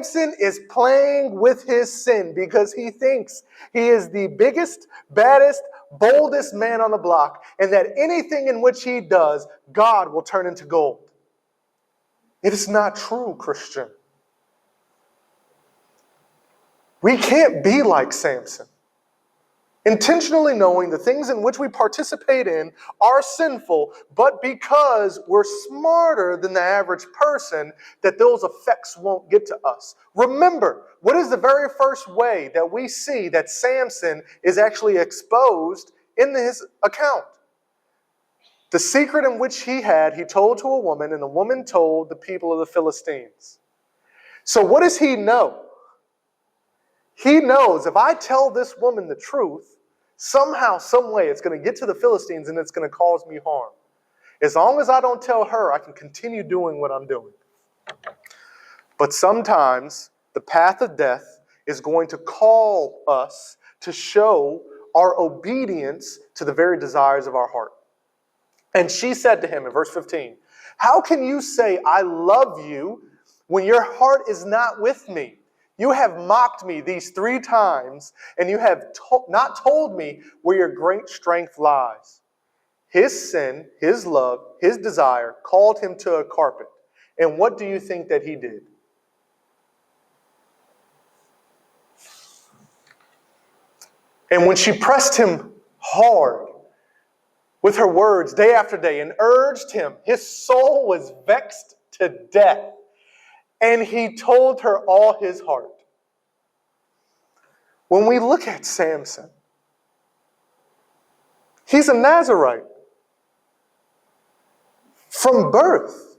Samson is playing with his sin because he thinks he is the biggest, baddest, boldest man on the block, and that anything in which he does, God will turn into gold. It is not true, Christian. We can't be like Samson. Intentionally knowing the things in which we participate in are sinful, but because we're smarter than the average person, that those effects won't get to us. Remember, what is the very first way that we see that Samson is actually exposed in his account? The secret in which he told to a woman, and the woman told the people of the Philistines. So what does he know? He knows if I tell this woman the truth, somehow, some way, it's going to get to the Philistines and it's going to cause me harm. As long as I don't tell her, I can continue doing what I'm doing. But sometimes the path of death is going to call us to show our obedience to the very desires of our heart. And she said to him in verse 15, "How can you say I love you when your heart is not with me? You have mocked me these 3 times, and you have not told me where your great strength lies." His sin, his love, his desire called him to a carpet. And what do you think that he did? And when she pressed him hard with her words day after day and urged him, his soul was vexed to death. And he told her all his heart. When we look at Samson, he's a Nazarite. From birth,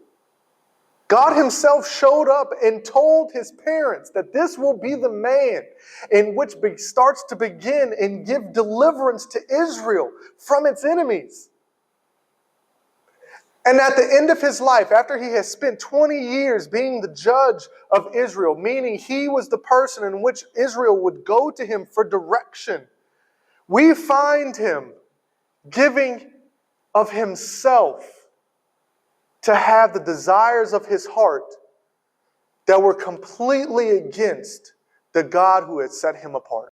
God himself showed up and told his parents that this will be the man in which starts to begin and give deliverance to Israel from its enemies. And at the end of his life, after he has spent 20 years being the judge of Israel, meaning he was the person in which Israel would go to him for direction, we find him giving of himself to have the desires of his heart that were completely against the God who had set him apart.